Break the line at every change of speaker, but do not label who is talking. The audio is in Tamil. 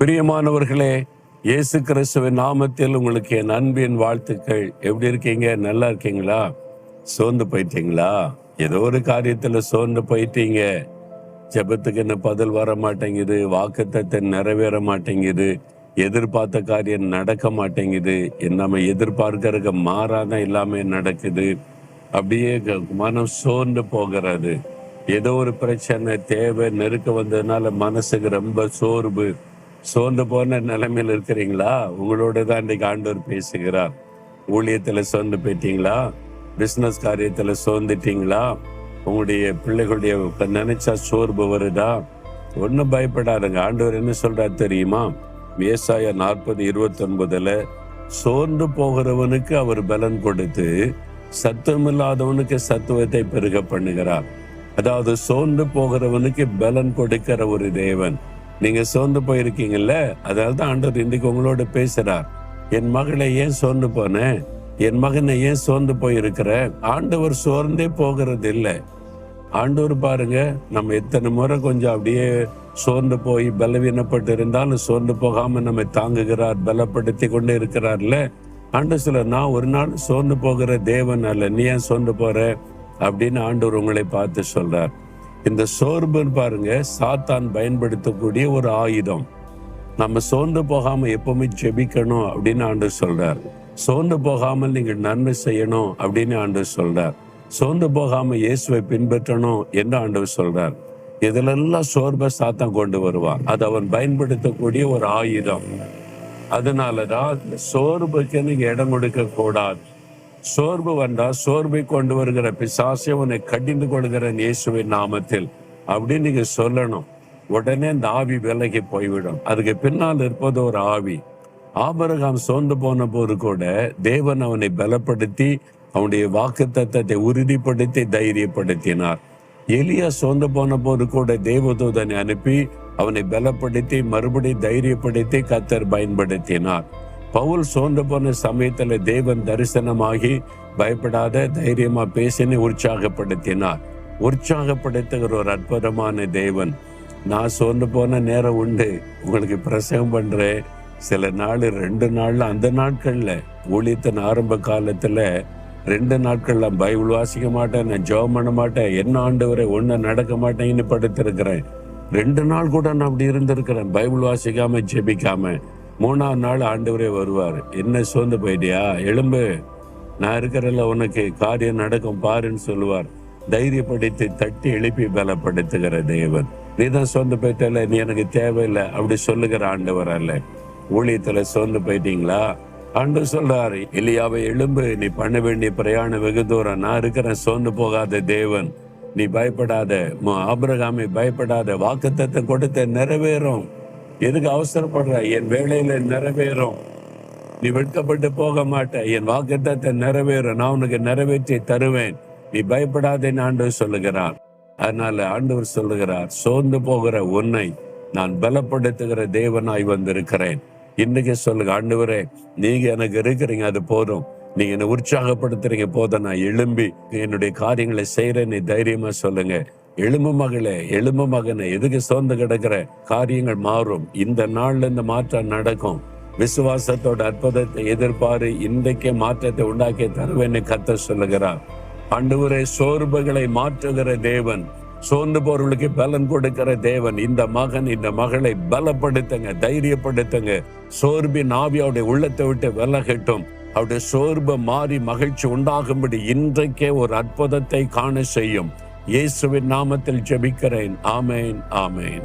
பிரியமானவர்களே, இயேசு கிறிஸ்துவின் நாமத்தில் உங்களுக்கு என் அன்பின் வாழ்த்துக்கள். எப்படி இருக்கீங்க? நல்லா இருக்கீங்களா? சோர்ந்து போயிட்டீங்களா? ஏதோ ஒரு காரியத்துல சோர்ந்து போயிட்டீங்க. ஜெபத்துக்கு என்ன பதில் வர மாட்டேங்குது, வாக்குத்தத்தம் நிறைவேற மாட்டேங்குது, எதிர்பார்த்த காரியம் நடக்க மாட்டேங்குது, நம்ம எதிர்பார்க்கறதுக்கு மாறாதான் எல்லாமே நடக்குது. அப்படியே மனம் சோர்ந்து போகிறது. ஏதோ ஒரு பிரச்சனை, தேவை, நெருக்க வந்ததுனால மனசுக்கு ரொம்ப சோர்ந்து போன நிலைமையில் இருக்கிறீங்களா? உங்களோட தான் இன்னைக்கு ஆண்டவர் பேசுகிறார். ஊழியத்துல சோர்ந்து போயிட்டீங்களா? பிசினஸ் காரியத்துல சோர்ந்துட்டீங்களா? உங்களுடைய பிள்ளைகளுடைய நினைச்சா சோர்வு வருதா? ஒன்னும் பயப்படாதுங்க. ஆண்டவர் என்ன சொல்றாரு தெரியுமா? ஏசாயா 40:29 சோர்ந்து போகிறவனுக்கு அவர் பலன் கொடுத்து சத்துவமில்லாதவனுக்கு சத்துவத்தை பெருக பண்ணுகிறார். அதாவது சோர்ந்து போகிறவனுக்கு பலன் கொடுக்கிற ஒரு தேவன். நீங்க சோர்ந்து போயிருக்கீங்கல்ல, அதனால்தான் ஆண்டவர் இன்றைக்கு உங்களோட பேசுறார். என் மகளை ஏன் சோர்ந்து போனேன், என் மகனை ஏன் சோர்ந்து போயிருக்கிற? ஆண்டவர் சோர்ந்தே போகிறது இல்லை. ஆண்டவர் பாருங்க, நம்ம எத்தனை முறை கொஞ்சம் அப்படியே சோர்ந்து போய் பலவீனப்பட்டு இருந்தாலும் சோர்ந்து போகாம நம்ம தாங்குகிறார், பலப்படுத்தி கொண்டே இருக்கிறார்ல. ஆண்டவர் சொல்ல, நான் ஒரு நாள் சோர்ந்து போகிற தேவன் அல்ல, நீ ஏன் சோர்ந்து போற அப்படின்னு ஆண்டவர் உங்களை பார்த்து சொல்றார். இந்த சோர்வுன்னு பாருங்க, சாத்தான் பயன்படுத்தக்கூடிய ஒரு ஆயுதம். நம்ம சோர்ந்து போகாம எப்பவுமே ஜெபிக்கணும் அப்படின்னு ஆண்டவர் சொல்றார். சோர்ந்து போகாமல் நீங்கள் நன்மை செய்யணும் அப்படின்னு ஆண்டவர் சொல்றார். சோர்ந்து போகாம இயேசுவை பின்பற்றணும் என்று ஆண்டவர் சொல்றார். இதிலெல்லாம் சோர்வை சாத்தான் கொண்டு வருவான். அது அவன் பயன்படுத்தக்கூடிய ஒரு ஆயுதம். அதனாலதான் சோர்வுக்கு நீங்க இடம் கொடுக்க கூடாது. சோர்வு வந்தா சோர்வை கொண்டு வருகிற பிசாசை உன்னை கடிந்து கொள்கிற இயேசுவின் நாமத்தில் அப்படின்னு நீங்க சொல்லணும். உடனே இந்த ஆவி விலகி போய்விடும். அதுக்கு பின்னால் இருப்பது ஒரு ஆவி. ஆபிரகாம் சோர்ந்து போன போது கூட தேவன் அவனை பலப்படுத்தி அவனுடைய வாக்குத்தத்தத்தை உறுதிப்படுத்தி தைரியப்படுத்தினார். எலியா சோர்ந்து போன போது கூட தேவதூதனை அனுப்பி அவனை பலப்படுத்தி மறுபடியும் தைரியப்படுத்தி கர்த்தர் பயன்படுத்தினார். பவுல் சோர்ந்து போன சமயத்துல தேவன் தரிசனமாகி பயப்படாத, தைரியமா பேசினு உற்சாகப்படுத்தினார். உற்சாகப்படுத்துகிற ஒரு அற்புதமான தேவன். நான் சோர்ந்து போன நேரம் உண்டு. உங்களுக்கு பிரசங்கம் பண்றேன். சில நாள் 2 நாள்ல, அந்த நாட்கள்ல ஊழியத்தின் ஆரம்ப காலத்துல 2 நாட்கள்ல பைபிள் வாசிக்க மாட்டேன், நான் ஜெபம் பண்ண மாட்டேன், என்ன ஆண்டவரே ஒண்ணு நடக்க மாட்டேன்னு படுத்திருக்கிறேன். 2 நாள் கூட நான் அப்படி இருந்திருக்கிறேன், பைபிள் வாசிக்காம ஜெபிக்காம. 3ஆம் நாள் ஆண்டவரே வருவார். என்ன சோர்ந்து போயிட்டியா? எழும்பு, நான் இருக்கிறல்ல, உனக்கு காரியம் நடக்கும் பாருன்னு சொல்லுவார். தைரியப்படுத்தி தட்டி எழுப்பி பலப்படுத்துகிற தேவன். நீதான் சோர்ந்து போயிட்டல, நீ எனக்கு தேவையில்லை அப்படி சொல்லுகிற ஆண்டவர் அல்ல. ஊழியத்துல சோர்ந்து போயிட்டீங்களா? ஆண்டவர் சொல்றாரு, எலியாவை எழும்பு, நீ பண்ண வேண்டிய பிரயாணம் வெகு தூரம், நான் இருக்கிறேன், சோர்ந்து போகாத தேவன், நீ பயப்படாத. ஆபிரகாமை பயப்படாத, வாக்குத்தத்தம் கொடுத்த நிறைவேறும். எதுக்கு அவசரப்படுற? என் வேலையில நிறைவேறும். நீ வெட்கப்பட்டு போக மாட்ட. என் வாக்குத்தத்தத்தை நிறைவேறும், நான் உனக்கு நிறைவேற்றி தருவேன், நீ பயப்படாதேன்னு ஆண்டவர் சொல்லுகிறார். அதனால ஆண்டவர் சொல்லுகிறார், சோர்ந்து போகிற உன்னை நான் பலப்படுத்துகிற தேவனாய் வந்திருக்கிறேன். இன்னைக்கு சொல்லுங்க, ஆண்டவரே நீங்க எனக்கு இருக்கிறீங்க, அது போதும். நீங்க என்னை உற்சாகப்படுத்துறீங்க போதும். நான் எழும்பி என்னுடைய காரியங்களை செய்யறேன்னு தைரியமா சொல்லுங்க. எழும்பு மகளே, எழும்பு மகனே, எதுக்கு சோர்ந்து கிடக்கிற? காரியங்கள் மாறும். இந்த நாள்ல இந்த மாற்றம் நடக்கும். விசுவாசத்தோட அற்புதத்தை எதிர்பாரு. இன்றைக்கே மாற்றத்தை உண்டாக்கி தருவேன்னு கர்த்தர் சொல்லுகிறார். ஆண்டவரே, சோர்வுகளை மாற்றுகிற தேவன், சோர்ந்து போறவர்களுக்கு பலன் கொடுக்கிற தேவன். இந்த மகன், இந்த மகளை பலப்படுத்துங்க, தைரியப்படுத்துங்க. சோர்வின் ஆவியோட உள்ளத்தை விட்டு விலகட்டும். அவருடைய சோர்வு மாறி மகிழ்ச்சி உண்டாகும்படி இன்றைக்கே ஒரு அற்புதத்தை காண செய்யும். இயேசுவின் நாமத்தில் ஜெபிக்கிறேன். ஆமேன், ஆமேன்.